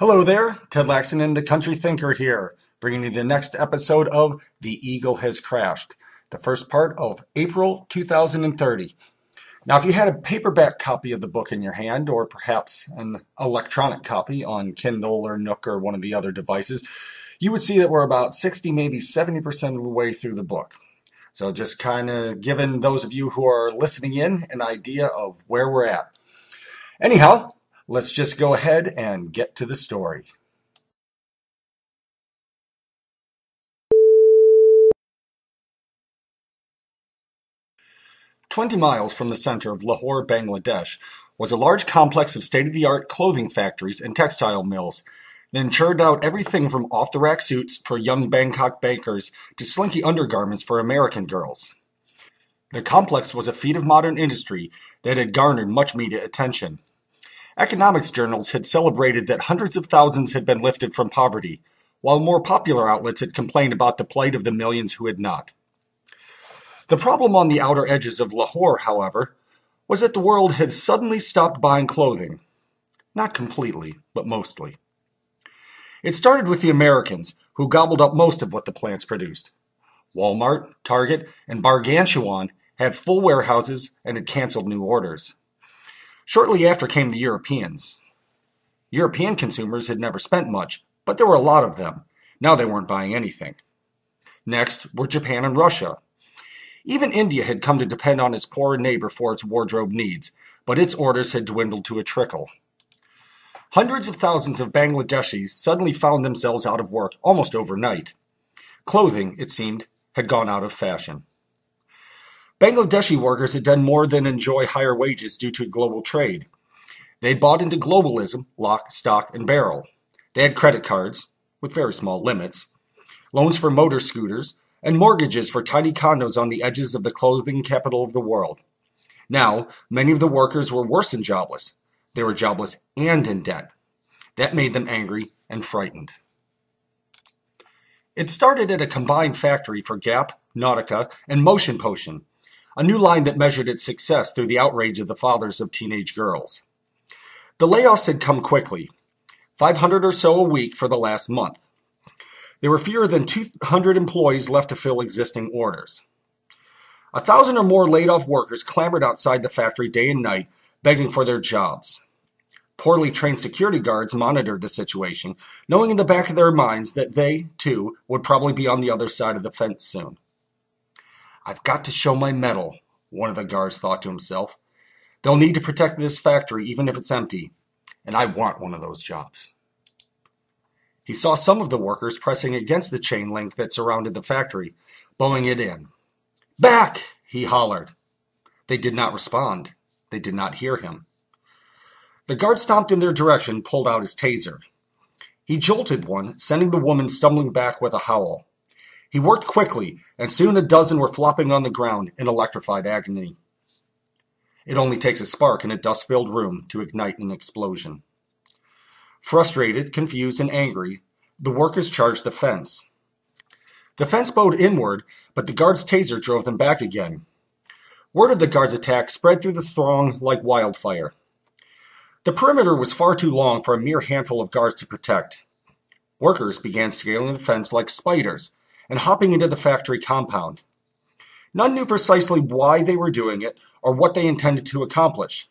Hello there, Ted Laxton, the Country Thinker here, bringing you the next episode of The Eagle Has Crashed, the first part of April 2030. Now, if you had a paperback copy of the book in your hand, or perhaps an electronic copy on Kindle or Nook or one of the other devices, you would see that we're about 60, maybe 70% of the way through the book. So just kind of giving those of you who are listening in an idea of where we're at. Anyhow, let's just go ahead and get to the story. "20 miles from the center of Lahore, Bangladesh, was a large complex of state-of-the-art clothing factories and textile mills that churned out everything from off-the-rack suits for young Bangkok bakers to slinky undergarments for American girls. The complex was a feat of modern industry that had garnered much media attention. Economics journals had celebrated that hundreds of thousands had been lifted from poverty, while more popular outlets had complained about the plight of the millions who had not. The problem on the outer edges of Lahore, however, was that the world had suddenly stopped buying clothing. Not completely, but mostly. It started with the Americans, who gobbled up most of what the plants produced. Walmart, Target, and Gargantuan had full warehouses and had canceled new orders. Shortly after came the Europeans. European consumers had never spent much, but there were a lot of them. Now they weren't buying anything. Next were Japan and Russia. Even India had come to depend on its poorer neighbor for its wardrobe needs, but its orders had dwindled to a trickle. Hundreds of thousands of Bangladeshis suddenly found themselves out of work almost overnight. Clothing, it seemed, had gone out of fashion. Bangladeshi workers had done more than enjoy higher wages due to global trade. They had bought into globalism, lock, stock, and barrel. They had credit cards, with very small limits, loans for motor scooters, and mortgages for tiny condos on the edges of the clothing capital of the world. Now, many of the workers were worse than jobless. They were jobless and in debt. That made them angry and frightened. It started at a combined factory for Gap, Nautica, and Motion Potion, a new line that measured its success through the outrage of the fathers of teenage girls. The layoffs had come quickly, 500 or so a week for the last month. There were fewer than 200 employees left to fill existing orders. 1,000 or more laid-off workers clamored outside the factory day and night, begging for their jobs. Poorly trained security guards monitored the situation, knowing in the back of their minds that they, too, would probably be on the other side of the fence soon. "I've got to show my mettle," one of the guards thought to himself. "They'll need to protect this factory even if it's empty, and I want one of those jobs." He saw some of the workers pressing against the chain link that surrounded the factory, bowing it in. "Back!" he hollered. They did not respond. They did not hear him. The guard stomped in their direction, pulled out his taser. He jolted one, sending the woman stumbling back with a howl. He worked quickly, and soon a dozen were flopping on the ground in electrified agony. It only takes a spark in a dust-filled room to ignite an explosion. Frustrated, confused, and angry, the workers charged the fence. The fence bowed inward, but the guard's taser drove them back again. Word of the guard's attack spread through the throng like wildfire. The perimeter was far too long for a mere handful of guards to protect. Workers began scaling the fence like spiders and hopping into the factory compound. None knew precisely why they were doing it or what they intended to accomplish.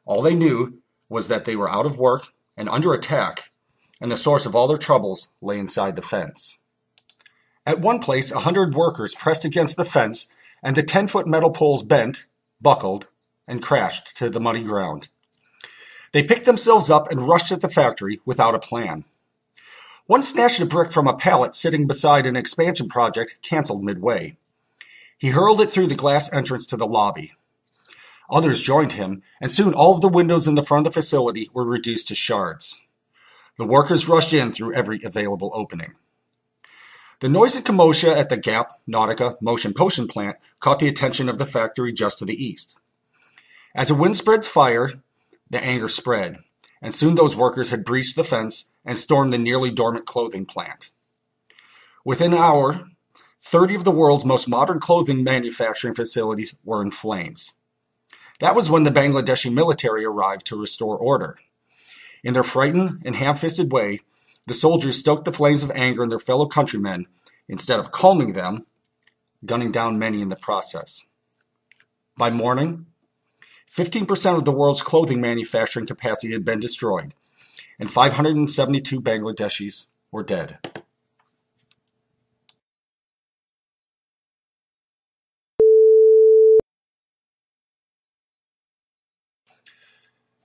All they knew was that they were out of work and under attack, and the source of all their troubles lay inside the fence. At one place, 100 workers pressed against the fence, and the 10-foot metal poles bent, buckled, and crashed to the muddy ground. They picked themselves up and rushed at the factory without a plan. One snatched a brick from a pallet sitting beside an expansion project canceled midway. He hurled it through the glass entrance to the lobby. Others joined him, and soon all of the windows in the front of the facility were reduced to shards. The workers rushed in through every available opening. The noise and commotion at the Gap, Nautica, Motion Potion plant caught the attention of the factory just to the east. As a wind spreads fire, the anger spread, and soon those workers had breached the fence and stormed the nearly dormant clothing plant. Within an hour, 30 of the world's most modern clothing manufacturing facilities were in flames. That was when the Bangladeshi military arrived to restore order. In their frightened and ham-fisted way, the soldiers stoked the flames of anger in their fellow countrymen, instead of calming them, gunning down many in the process. By morning, 15% of the world's clothing manufacturing capacity had been destroyed, and 572 Bangladeshis were dead.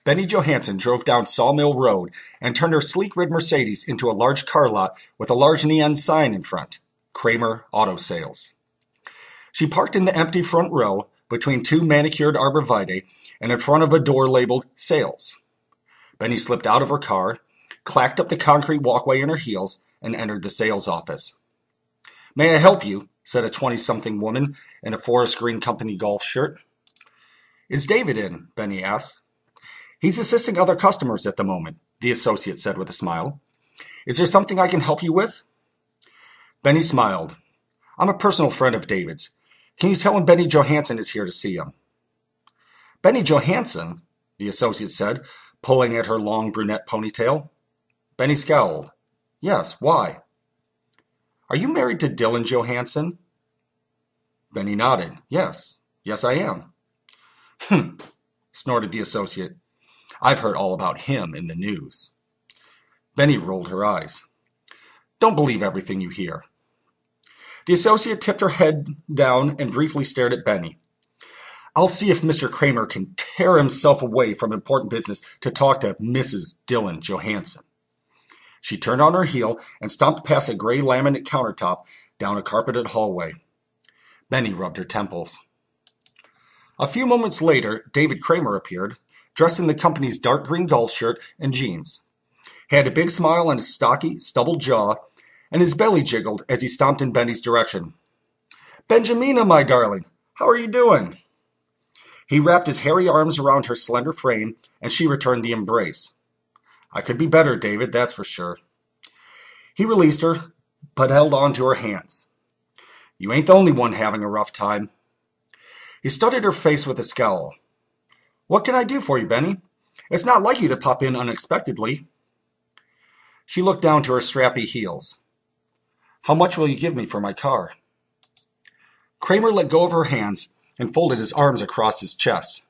Benny Johansson drove down Sawmill Road and turned her sleek red Mercedes into a large car lot with a large neon sign in front, Kramer Auto Sales. She parked in the empty front row between two manicured arborvitae and in front of a door labeled Sales. Benny slipped out of her car, clacked up the concrete walkway in her heels, and entered the sales office. "May I help you?" said a 20-something woman in a forest green company golf shirt. "Is David in?" Benny asked. "He's assisting other customers at the moment," the associate said with a smile. "Is there something I can help you with?" Benny smiled. "I'm a personal friend of David's. Can you tell him Benny Johansson is here to see him?" "Benny Johansson?" the associate said, pulling at her long brunette ponytail. Benny scowled. "Yes, why?" "Are you married to Dylan Johansson?" Benny nodded. Yes, I am." Snorted the associate. "I've heard all about him in the news." Benny rolled her eyes. "Don't believe everything you hear." The associate tipped her head down and briefly stared at Benny. "I'll see if Mr. Kramer can tear himself away from important business to talk to Mrs. Dylan Johansson." She turned on her heel and stomped past a gray laminate countertop down a carpeted hallway. Benny rubbed her temples. A few moments later, David Kramer appeared, dressed in the company's dark green golf shirt and jeans. He had a big smile on his stocky, stubbled jaw, and his belly jiggled as he stomped in Benny's direction. "Benjamina, my darling, how are you doing?" He wrapped his hairy arms around her slender frame, and she returned the embrace. "I could be better, David, that's for sure." He released her, but held on to her hands. "You ain't the only one having a rough time." He studied her face with a scowl. "What can I do for you, Benny? It's not like you to pop in unexpectedly." She looked down to her strappy heels. "How much will you give me for my car?" Kramer let go of her hands and folded his arms across his chest.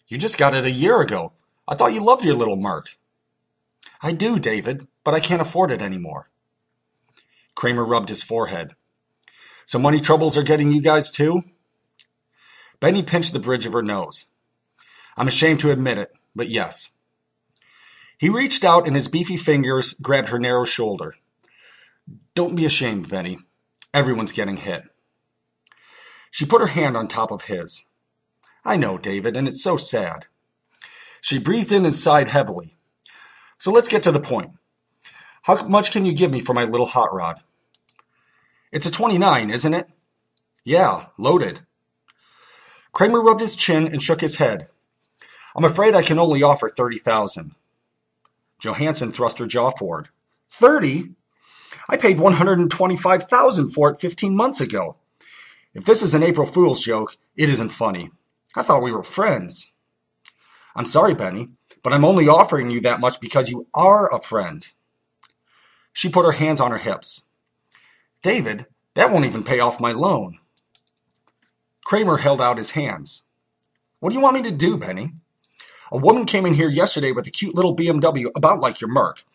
"You just got it a year ago. I thought you loved your little Merc." "I do, David, but I can't afford it anymore." Kramer rubbed his forehead. "So money troubles are getting you guys too?" Benny pinched the bridge of her nose. "I'm ashamed to admit it, but yes." He reached out and his beefy fingers grabbed her narrow shoulder. "Don't be ashamed, Benny. Everyone's getting hit." She put her hand on top of his. "I know, David, and it's so sad." She breathed in and sighed heavily. "So let's get to the point. How much can you give me for my little hot rod?" "It's a 29, isn't it?" "Yeah, loaded." Kramer rubbed his chin and shook his head. "I'm afraid I can only offer 30,000. Johansson thrust her jaw forward. 30? I paid 125,000 for it 15 months ago. If this is an April Fool's joke, it isn't funny. I thought we were friends." "I'm sorry, Benny, but I'm only offering you that much because you are a friend." She put her hands on her hips. "David, that won't even pay off my loan." Kramer held out his hands. "What do you want me to do, Benny? A woman came in here yesterday with a cute little BMW about like your Merc.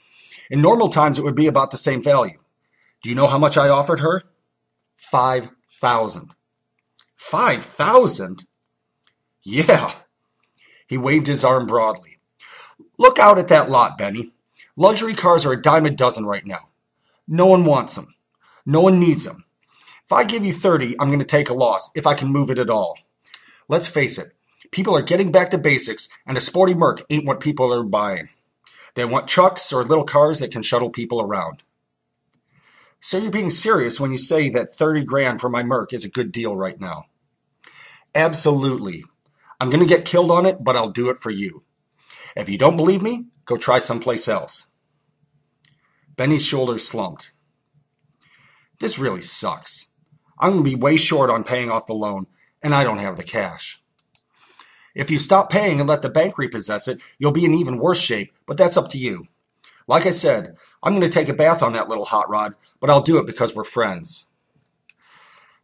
In normal times, it would be about the same value. Do you know how much I offered her? 5,000. 5,000? Yeah." He waved his arm broadly. "Look out at that lot, Benny. Luxury cars are a dime a dozen right now. No one wants them. No one needs them. If I give you 30, I'm going to take a loss, if I can move it at all. Let's face it, people are getting back to basics, and a sporty Merc ain't what people are buying. They want trucks or little cars that can shuttle people around." "So you're being serious when you say that 30 grand for my Merc is a good deal right now?" "Absolutely. I'm going to get killed on it, but I'll do it for you. If you don't believe me, go try someplace else." Benny's shoulders slumped. "This really sucks. I'm going to be way short on paying off the loan, and I don't have the cash." If you stop paying and let the bank repossess it, you'll be in even worse shape, but that's up to you. Like I said, I'm going to take a bath on that little hot rod, but I'll do it because we're friends.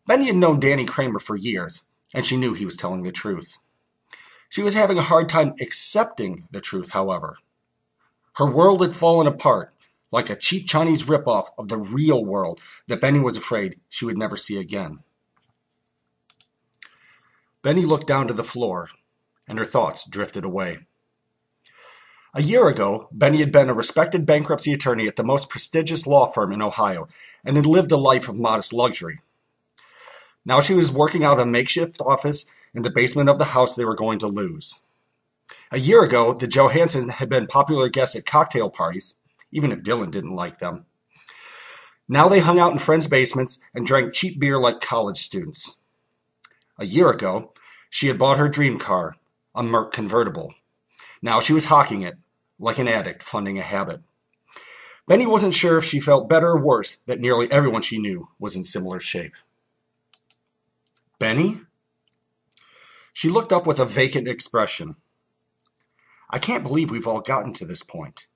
Benny had known Danny Kramer for years, and she knew he was telling the truth. She was having a hard time accepting the truth, however. Her world had fallen apart, like a cheap Chinese ripoff of the real world that Benny was afraid she would never see again. Benny looked down to the floor, and her thoughts drifted away. A year ago, Benny had been a respected bankruptcy attorney at the most prestigious law firm in Ohio, and had lived a life of modest luxury. Now she was working out of a makeshift office in the basement of the house they were going to lose. A year ago, the Johansons had been popular guests at cocktail parties, even if Dylan didn't like them. Now they hung out in friends' basements and drank cheap beer like college students. A year ago, she had bought her dream car, a Merc convertible. Now she was hawking it, like an addict funding a habit. Benny wasn't sure if she felt better or worse that nearly everyone she knew was in similar shape. Benny? She looked up with a vacant expression. I can't believe we've all gotten to this point.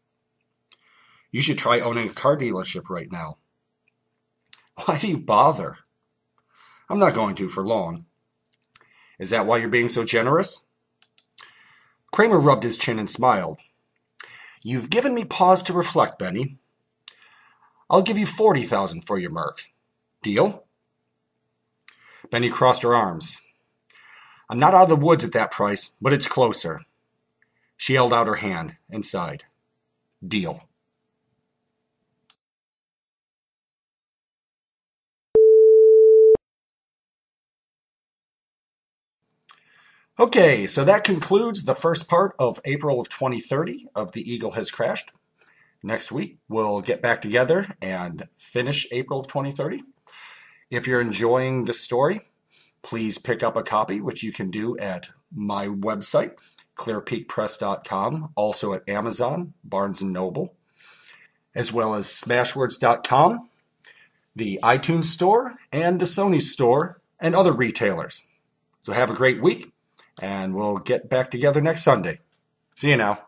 You should try owning a car dealership right now. Why do you bother? I'm not going to for long. Is that why you're being so generous? Kramer rubbed his chin and smiled. You've given me pause to reflect, Benny. I'll give you $40,000 for your Merc. Deal? Benny crossed her arms. I'm not out of the woods at that price, but it's closer. She held out her hand and sighed. Deal. Okay, so that concludes the first part of April of 2030 of The Eagle Has Crashed. Next week, we'll get back together and finish April of 2030. If you're enjoying the story, please pick up a copy, which you can do at my website, clearpeakpress.com, also at Amazon, Barnes & Noble, as well as smashwords.com, the iTunes Store, and the Sony Store, and other retailers. So have a great week, and we'll get back together next Sunday. See you now.